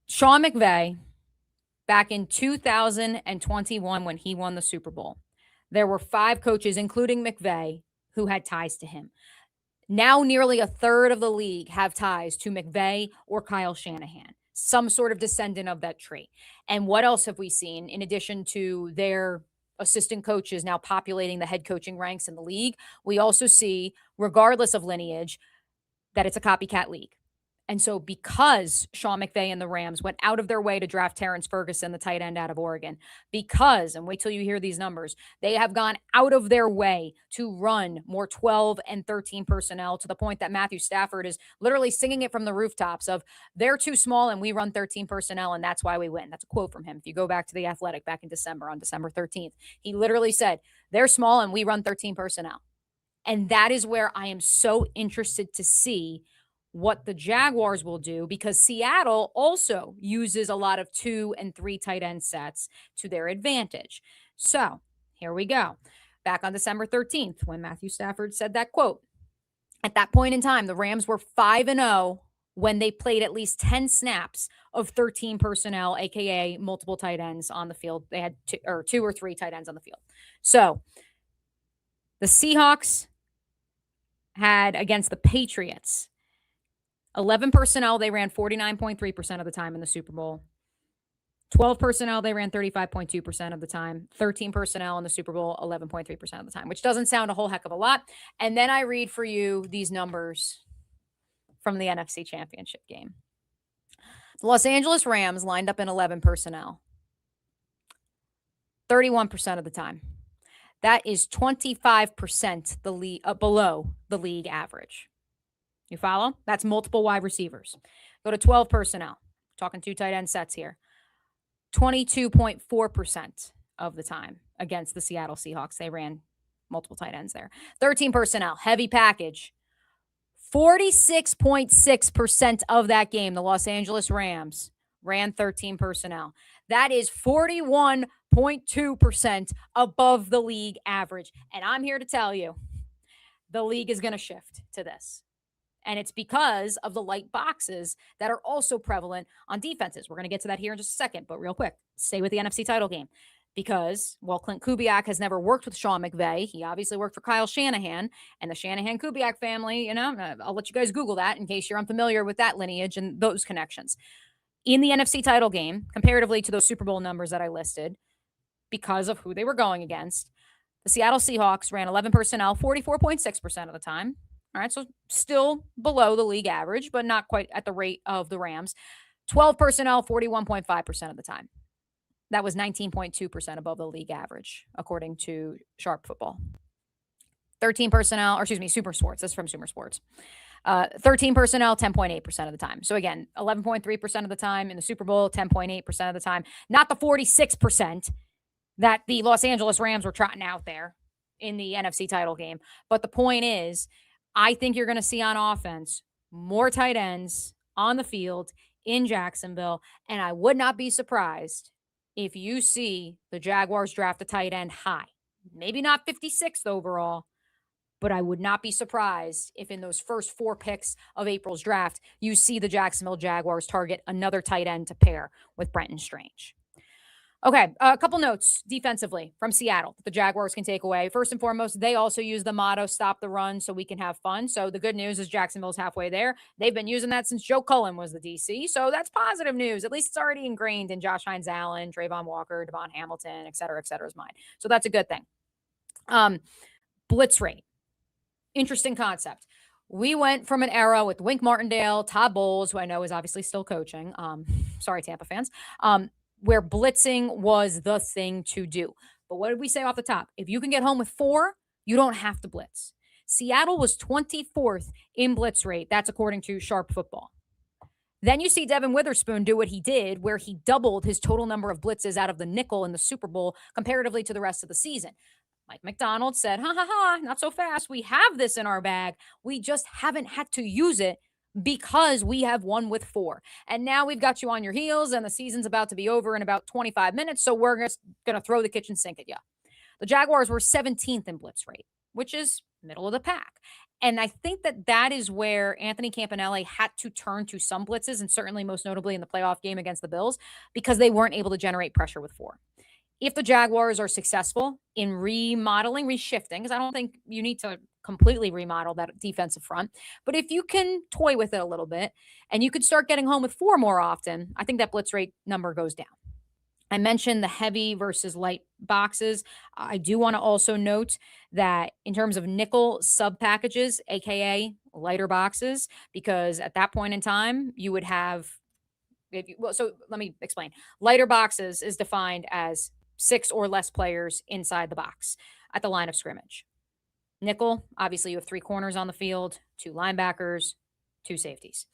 Sean McVay, back in 2021 when he won the Super Bowl, there were 5 coaches, including McVay, who had ties to him. Now nearly a third of the league have ties to McVay or Kyle Shanahan, some sort of descendant of that tree. And what else have we seen in addition to their assistant coaches now populating the head coaching ranks in the league? We also see, regardless of lineage, that it's a copycat league. And so because Sean McVay and the Rams went out of their way to draft Terrence Ferguson, the tight end out of Oregon, and wait till you hear these numbers, they have gone out of their way to run more 12 and 13 personnel to the point that Matthew Stafford is literally singing it from the rooftops of they're too small and we run 13 personnel and that's why we win. That's a quote from him. If you go back to The Athletic back in December, on December 13th, he literally said, they're small and we run 13 personnel. And that is where I am so interested to see what the Jaguars will do, because Seattle also uses a lot of 2 and 3 tight end sets to their advantage. So here we go. Back on December 13th, when Matthew Stafford said that quote, at that point in time, the Rams were 5-0 when they played at least 10 snaps of 13 personnel, aka multiple tight ends on the field. They had 2 or 3 tight ends on the field. So the Seahawks had against the Patriots 11 personnel, they ran 49.3% of the time in the Super Bowl. 12 personnel, they ran 35.2% of the time. 13 personnel in the Super Bowl, 11.3% of the time, which doesn't sound a whole heck of a lot. And then I read for you these numbers from the NFC Championship game. The Los Angeles Rams lined up in 11 personnel 31% of the time. That is 25% below the league average. You follow? That's multiple wide receivers. Go to 12 personnel. Talking 2 tight end sets here. 22.4% of the time against the Seattle Seahawks. They ran multiple tight ends there. 13 personnel, heavy package. 46.6% of that game, the Los Angeles Rams ran 13 personnel. That is 41.2% above the league average. And I'm here to tell you, the league is going to shift to this. And it's because of the light boxes that are also prevalent on defenses. We're going to get to that here in just a second, but real quick, stay with the NFC title game. Because, well, Clint Kubiak has never worked with Sean McVay. He obviously worked for Kyle Shanahan and the Shanahan-Kubiak family. I'll let you guys Google that in case you're unfamiliar with that lineage and those connections. In the NFC title game, comparatively to those Super Bowl numbers that I listed, because of who they were going against, the Seattle Seahawks ran 11 personnel 44.6% of the time. All right, so still below the league average, but not quite at the rate of the Rams. 12 personnel, 41.5% of the time. That was 19.2% above the league average, according to Sharp Football. 13 personnel, Super Sports. That's from Super Sports. 13 personnel, 10.8% of the time. So again, 11.3% of the time in the Super Bowl, 10.8% of the time. Not the 46% that the Los Angeles Rams were trotting out there in the NFC title game. But the point is, I think you're going to see on offense more tight ends on the field in Jacksonville, and I would not be surprised if you see the Jaguars draft a tight end high. Maybe not 56th overall, But I would not be surprised if in those first 4 picks of April's draft, you see the Jacksonville Jaguars target another tight end to pair with Brenton Strange. Okay, a couple notes defensively from Seattle that the Jaguars can take away. First and foremost, they also use the motto, stop the run so we can have fun. So the good news is Jacksonville's halfway there. They've been using that since Joe Cullen was the DC. So that's positive news. At least it's already ingrained in Josh Hines-Allen, Trayvon Walker, Devon Hamilton, et cetera's mind. So that's a good thing. Blitz rate. Interesting concept. We went from an era with Wink Martindale, Todd Bowles, who I know is obviously still coaching. Sorry, Tampa fans. Where blitzing was the thing to do. But what did we say off the top? If you can get home with 4, you don't have to blitz. Seattle was 24th in blitz rate. That's according to Sharp Football. Then you see Devin Witherspoon do what he did, where he doubled his total number of blitzes out of the nickel in the Super Bowl comparatively to the rest of the season. Mike McDonald said, not so fast. We have this in our bag. We just haven't had to use it because we have won with 4. And now we've got you on your heels and the season's about to be over in about 25 minutes. So we're just going to throw the kitchen sink at you. The Jaguars were 17th in blitz rate, which is middle of the pack. And I think that is where Anthony Campanelli had to turn to some blitzes, and certainly most notably in the playoff game against the Bills, because they weren't able to generate pressure with 4. If the Jaguars are successful in remodeling, reshifting, because I don't think you need to completely remodel that defensive front, but if you can toy with it a little bit and you could start getting home with 4 more often, I think that blitz rate number goes down. I mentioned the heavy versus light boxes. I do want to also note that in terms of nickel sub packages, aka lighter boxes, because at that point in time you would have, so let me explain. Lighter boxes is defined as 6 or less players inside the box at the line of scrimmage. Nickel, obviously you have 3 corners on the field, 2 linebackers, 2 safeties.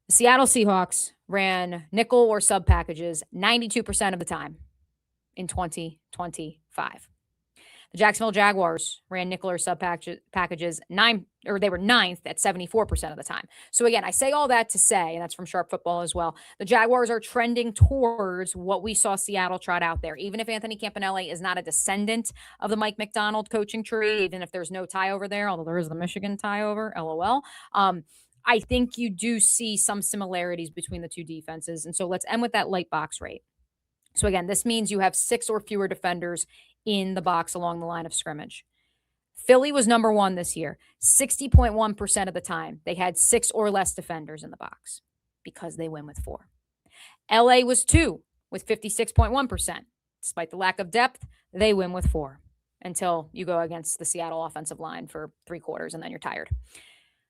The Seattle Seahawks ran nickel or sub packages 92% of the time in 2025. The Jacksonville Jaguars ran nickel or sub packages they were 9th at 74% of the time. So again, I say all that to say, and that's from Sharp Football as well, the Jaguars are trending towards what we saw Seattle trot out there. Even if Anthony Campanelli is not a descendant of the Mike McDonald coaching tree, even if there's no tie over there, although there is the Michigan tie over, LOL. I think you do see some similarities between the two defenses. And so let's end with that light box rate. So again, this means you have 6 or fewer defenders in the box along the line of scrimmage. Philly was number 1 this year. 60.1% of the time, they had 6 or less defenders in the box because they win with 4. LA was 2 with 56.1%. Despite the lack of depth, they win with 4 until you go against the Seattle offensive line for 3 quarters and then you're tired.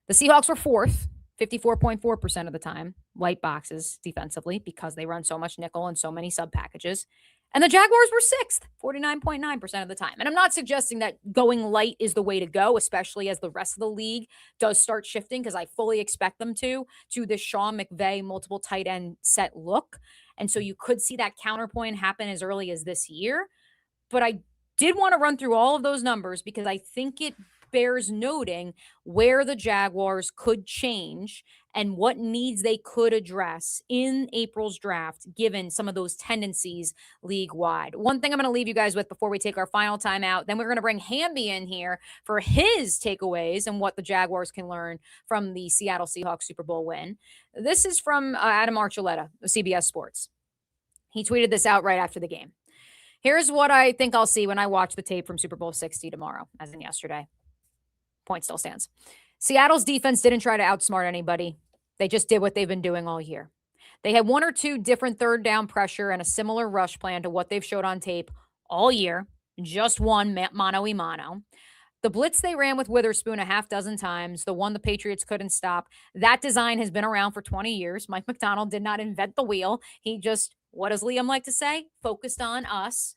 The Seahawks were 4th, 54.4% of the time, light boxes defensively because they run so much nickel and so many sub packages. And the Jaguars were 6th, 49.9% of the time. And I'm not suggesting that going light is the way to go, especially as the rest of the league does start shifting, because I fully expect them to this Sean McVay multiple tight end set look. And so you could see that counterpoint happen as early as this year. But I did want to run through all of those numbers because I think it bears noting where the Jaguars could change and what needs they could address in April's draft, given some of those tendencies league-wide. One thing I'm going to leave you guys with before we take our final time out, then we're going to bring Hamby in here for his takeaways and what the Jaguars can learn from the Seattle Seahawks Super Bowl win. This is from Adam Archuleta of CBS Sports. He tweeted this out right after the game. Here's what I think I'll see when I watch the tape from Super Bowl 60 tomorrow, as in yesterday. Point still stands. Seattle's defense didn't try to outsmart anybody. They just did what they've been doing all year. They had 1 or 2 different third down pressure and a similar rush plan to what they've showed on tape all year. Just one mano-a-mano. The blitz they ran with Witherspoon a half dozen times, the one the Patriots couldn't stop, that design has been around for 20 years. Mike McDonald did not invent the wheel. He just, what does Liam like to say? Focused on us.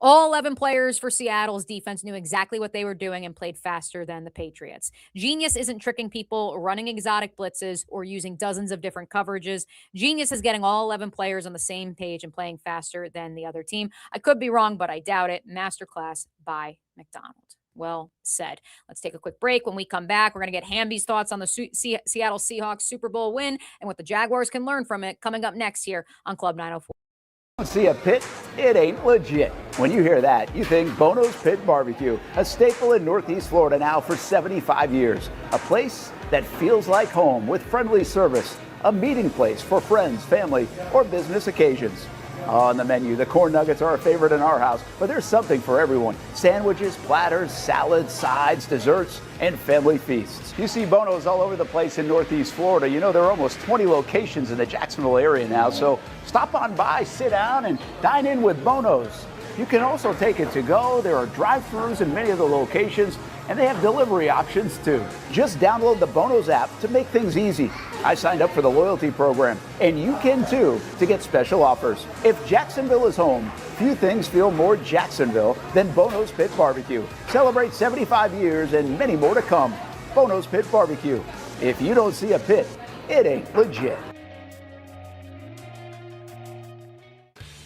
All 11 players for Seattle's defense knew exactly what they were doing and played faster than the Patriots. Genius isn't tricking people, running exotic blitzes, or using dozens of different coverages. Genius is getting all 11 players on the same page and playing faster than the other team. I could be wrong, but I doubt it. Masterclass by McDonald. Well said. Let's take a quick break. When we come back, we're going to get Hamby's thoughts on the Seattle Seahawks Super Bowl win and what the Jaguars can learn from it, coming up next here on Club 904. See a pit? It ain't legit. When you hear that, you think Bono's Pit Barbecue, a staple in Northeast Florida now for 75 years. A place that feels like home with friendly service, a meeting place for friends, family, or business occasions. On the menu, the corn nuggets are a favorite in our house, but there's something for everyone. Sandwiches, platters, salads, sides, desserts, and family feasts. You see Bono's all over the place in Northeast Florida. You know, there are almost 20 locations in the Jacksonville area now, so stop on by, sit down, and dine in with Bono's. You can also take it to go. There are drive-thrus in many of the locations, and they have delivery options too. Just download the Bono's app to make things easy. I signed up for the loyalty program, and you can too, to get special offers. If Jacksonville is home, few things feel more Jacksonville than Bono's Pit Barbecue. Celebrate 75 years and many more to come. Bono's Pit Barbecue. If you don't see a pit, it ain't legit.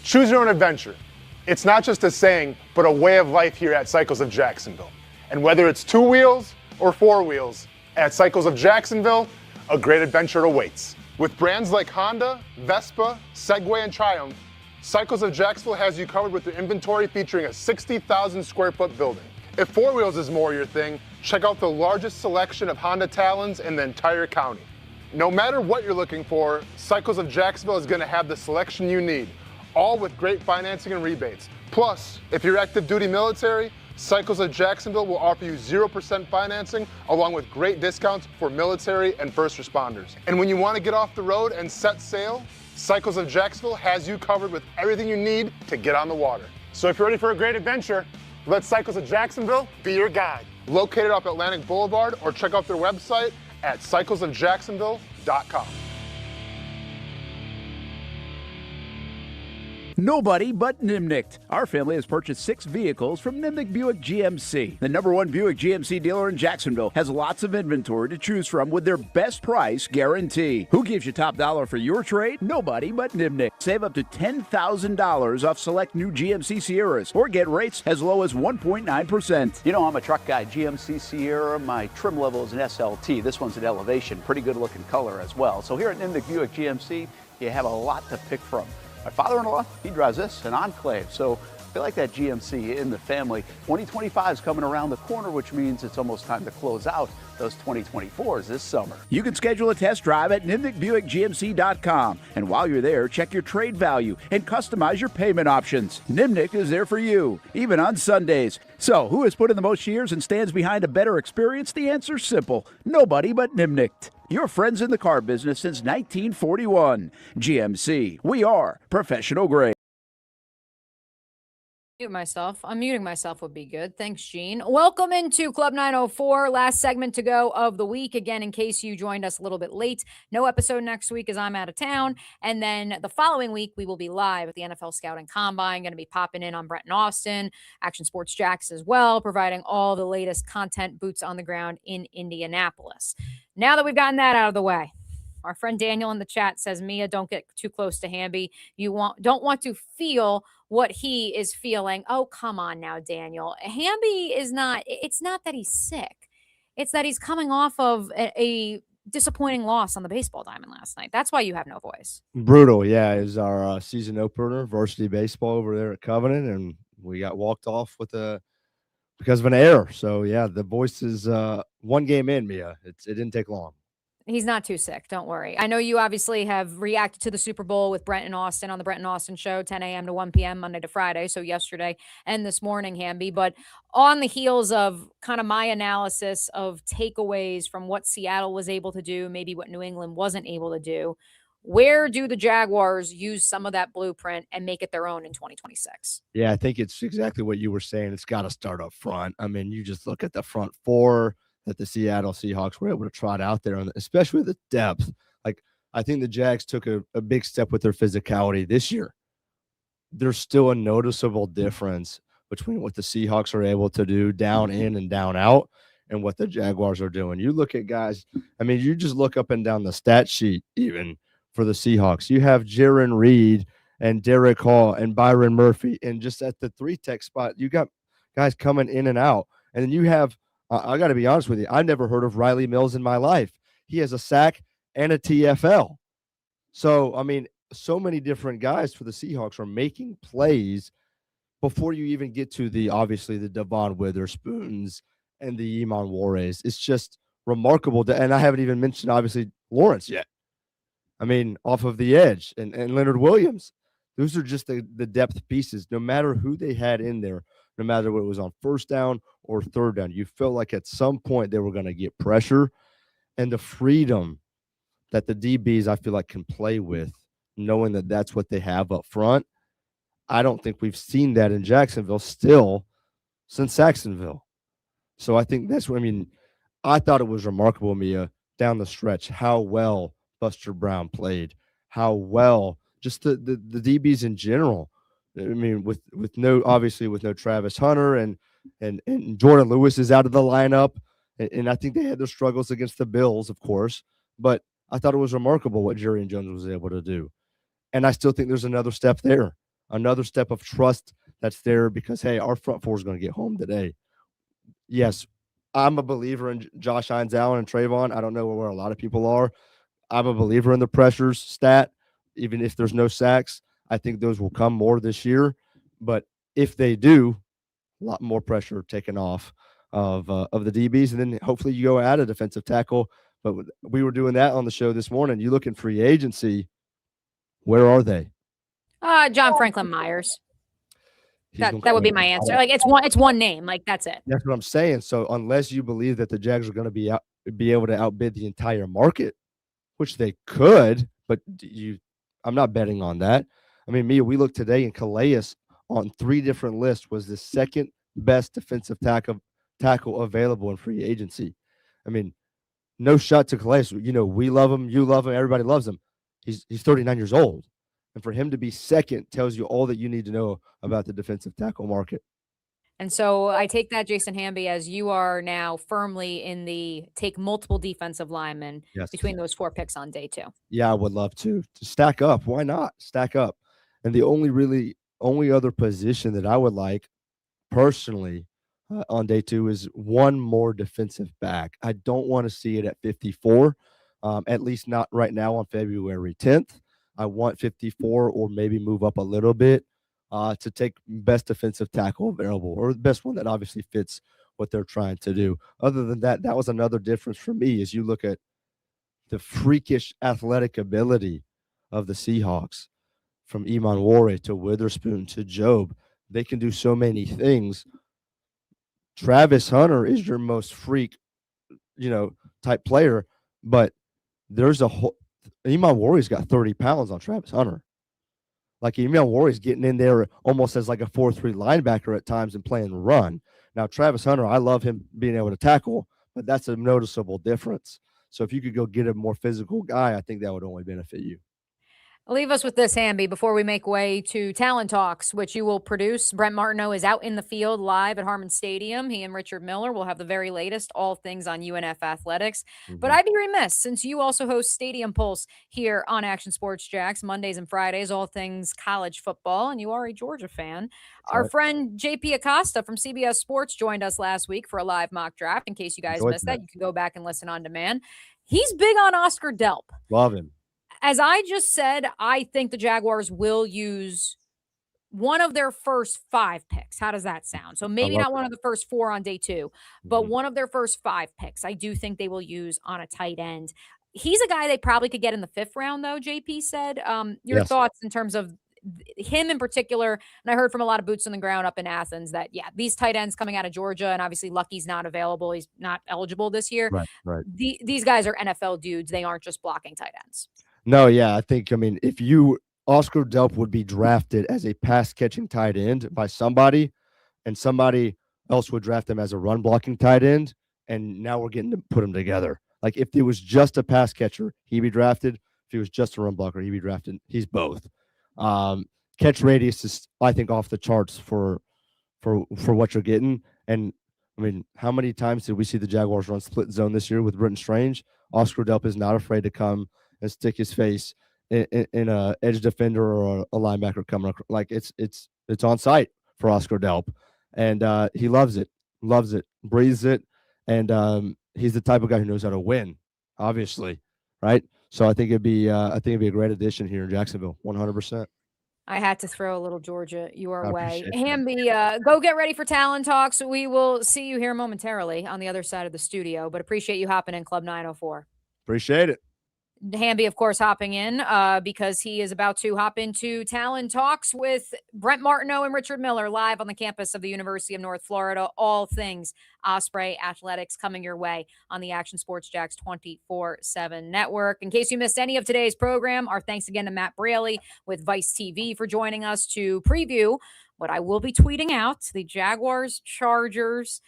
Choose your own adventure. It's not just a saying, but a way of life here at Cycles of Jacksonville. And whether it's 2 wheels or 4 wheels, at Cycles of Jacksonville, a great adventure awaits. With brands like Honda, Vespa, Segway, and Triumph, Cycles of Jacksonville has you covered with their inventory featuring a 60,000 square foot building. If 4 wheels is more your thing, check out the largest selection of Honda Talons in the entire county. No matter what you're looking for, Cycles of Jacksonville is going to have the selection you need, all with great financing and rebates. Plus, if you're active duty military, Cycles of Jacksonville will offer you 0% financing along with great discounts for military and first responders. And when you want to get off the road and set sail, Cycles of Jacksonville has you covered with everything you need to get on the water. So if you're ready for a great adventure, let Cycles of Jacksonville be your guide. Located off Atlantic Boulevard, or check out their website at cyclesofjacksonville.com. Nobody but Nimnicht. Our family has purchased 6 vehicles from Nimnicht Buick GMC. The #1 Buick GMC dealer in Jacksonville has lots of inventory to choose from with their best price guarantee. Who gives you top dollar for your trade? Nobody but Nimnicht. Save up to $10,000 off select new GMC Sierras or get rates as low as 1.9%. You know, I'm a truck guy. GMC Sierra, my trim level is an SLT. This one's an Elevation. Pretty good looking color as well. So here at Nimnicht Buick GMC, you have a lot to pick from. My father-in-law, he drives this, an Enclave, so I feel like that GMC in the family. 2025 is coming around the corner, which means it's almost time to close out those 2024s this summer. You can schedule a test drive at nimnichtbuickgmc.com, and while you're there, check your trade value and customize your payment options. Nimnicht is there for you, even on Sundays. So, who has put in the most years and stands behind a better experience? The answer's simple. Nobody but Nimnicht. Your friends in the car business since 1941. GMC. We are professional grade. Unmuting myself would be good. Thanks, Gene. Welcome into Club 904. Last segment to go of the week. Again, in case you joined us a little bit late, no episode next week as I'm out of town. And then the following week, we will be live at the NFL Scouting Combine. Going to be popping in on Brett and Austin, Action Sports Jacks as well, providing all the latest content, boots on the ground in Indianapolis. Now that we've gotten that out of the way, our friend Daniel in the chat says, Mia, don't get too close to Hamby. Don't want to feel what he is feeling. Oh, come on now, Daniel. Hamby is not, it's not that he's sick. It's that he's coming off of a disappointing loss on the baseball diamond last night. That's why you have no voice. Brutal, yeah. It was our season opener, varsity baseball over there at Covenant, and we got walked off because of an error. So, yeah, the voice is one game in, Mia. It didn't take long. He's not too sick. Don't worry. I know you obviously have reacted to the Super Bowl with Brent and Austin on the Brent and Austin show, 10 a.m. to 1 p.m. Monday to Friday. So yesterday and this morning, Hamby. But on the heels of kind of my analysis of takeaways from what Seattle was able to do, maybe what New England wasn't able to do, where do the Jaguars use some of that blueprint and make it their own in 2026? Yeah, I think it's exactly what you were saying. It's got to start up front. I mean, you just look at the front four that the Seattle Seahawks were able to trot out there, and especially the depth. Like, I think the Jags took a big step with their physicality this year. There's still a noticeable difference between what the Seahawks are able to do down in and down out and what the Jaguars are doing. You look at guys, I mean, you just look up and down the stat sheet even for the Seahawks. You have Jaron Reed and Derek Hall and Byron Murphy, and just at the 3-tech spot, you got guys coming in and out. And then you have I got to be honest with you, I've never heard of Riley Mills in my life. He has a sack and a TFL. So, I mean, so many different guys for the Seahawks are making plays before you even get to obviously the Devon Witherspoons and the Iman Juarez. It's just remarkable. And I haven't even mentioned, obviously, Lawrence yet. I mean, off of the edge and Leonard Williams. Those are just the depth pieces. No matter who they had in there, no matter what it was on first down or third down, you felt like at some point they were going to get pressure. And the freedom that the DBs, I feel like, can play with, knowing that that's what they have up front. I don't think we've seen that in Jacksonville still since Jacksonville. So I think that's what, I mean, I thought it was remarkable, Mia, down the stretch, how well Buster Brown played, how well just the DBs in general. I mean, with no Travis Hunter and Jordan Lewis is out of the lineup. And I think they had their struggles against the Bills, of course, but I thought it was remarkable what Jerry Jones was able to do. And I still think there's another step there, another step of trust that's there because, hey, our front four is going to get home today. Yes, I'm a believer in Josh Hines, Allen, and Trayvon. I don't know where a lot of people are. I'm a believer in the pressures stat, even if there's no sacks. I think those will come more this year. But if they do, a lot more pressure taken off of the DBs. And then hopefully you go add a defensive tackle. But we were doing that on the show this morning. You look in free agency, where are they? John Franklin Myers. That would be my answer. Like it's one name. Like that's it. That's what I'm saying. So unless you believe that the Jags are going to be able to outbid the entire market, which they could, but I'm not betting on that. I mean, Mia, we looked today and Calais on 3 different lists was the second best defensive tackle available in free agency. I mean, no shot to Calais. You know, we love him, you love him, everybody loves him. He's 39 years old. And for him to be second tells you all that you need to know about the defensive tackle market. And so I take that, Jason Hamby, as you are now firmly in the take multiple defensive linemen between those 4 picks on day 2. Yeah, I would love to stack up. Why not stack up? And the only other position that I would like personally on day 2 is one more defensive back. I don't want to see it at 54, at least not right now on February 10th. I want 54 or maybe move up a little bit to take best defensive tackle available or the best one that obviously fits what they're trying to do. Other than that, that was another difference for me as you look at the freakish athletic ability of the Seahawks from Iman Juarez to Witherspoon to Job. They can do so many things. Travis Hunter is your most freak, type player, but there's a whole Iman Juarez got 30 pounds on Travis Hunter. Like Iman Juarez getting in there almost as like a 4-3 linebacker at times and playing run. Now, Travis Hunter, I love him being able to tackle, but that's a noticeable difference. So if you could go get a more physical guy, I think that would only benefit you. Leave us with this, Hamby, before we make way to Talent Talks, which you will produce. Brent Martineau is out in the field live at Harmon Stadium. He and Richard Miller will have the very latest, all things on UNF athletics. Mm-hmm. But I'd be remiss, since you also host Stadium Pulse here on Action Sports Jacks, Mondays and Fridays, all things college football, and you are a Georgia fan. Our friend JP Acosta from CBS Sports joined us last week for a live mock draft. In case you guys missed that, you can go back and listen on demand. He's big on Oscar Delp. Love him. As I just said, I think the Jaguars will use one of their first 5 picks. How does that sound? So maybe not one of the first 4 on day 2, but one of their first 5 picks. I do think they will use on a tight end. He's a guy they probably could get in the 5th round, though, JP said. Your thoughts in terms of him in particular, and I heard from a lot of boots on the ground up in Athens that, these tight ends coming out of Georgia, and obviously Lucky's not available. He's not eligible this year. Right. These guys are NFL dudes. They aren't just blocking tight ends. No, I think, if Oscar Delp would be drafted as a pass-catching tight end by somebody, and somebody else would draft him as a run-blocking tight end, and now we're getting to put them together. Like, if it was just a pass catcher, he'd be drafted. If he was just a run blocker, he'd be drafted. He's both. Catch radius is, I think, off the charts for what you're getting. And, how many times did we see the Jaguars run split zone this year with Britton Strange? Oscar Delp is not afraid to come and stick his face in a edge defender or a linebacker coming up. Like it's on site for Oscar Delp, and he loves it, breathes it, and he's the type of guy who knows how to win, obviously, right? So I think it'd be a great addition here in Jacksonville, 100%. I had to throw a little Georgia your I way. appreciate that. Hamby, go get ready for Talent Talks. We will see you here momentarily on the other side of the studio, but appreciate you hopping in Club 904. Appreciate it. Hamby, of course, hopping in because he is about to hop into Talent Talks with Brent Martineau and Richard Miller live on the campus of the University of North Florida. All things Osprey Athletics coming your way on the Action Sports Jacks 24/7 network. In case you missed any of today's program, our thanks again to Matt Braley with Vice TV for joining us to preview what I will be tweeting out, the Jaguars-Chargers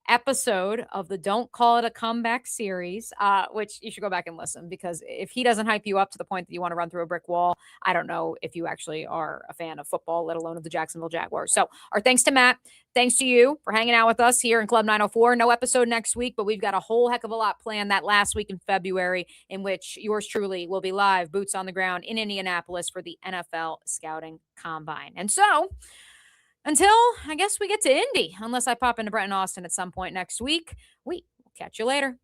episode of the Don't Call It a Comeback series, which you should go back and listen, because if he doesn't hype you up to the point that you want to run through a brick wall, I don't know if you actually are a fan of football, let alone of the Jacksonville Jaguars. So our thanks to Matt. Thanks to you for hanging out with us here in Club 904. No episode next week, but we've got a whole heck of a lot planned that last week in February, in which yours truly will be live, boots on the ground in Indianapolis for the NFL Scouting Combine. And so until I guess we get to Indy, unless I pop into Brent and Austin at some point next week, we will catch you later.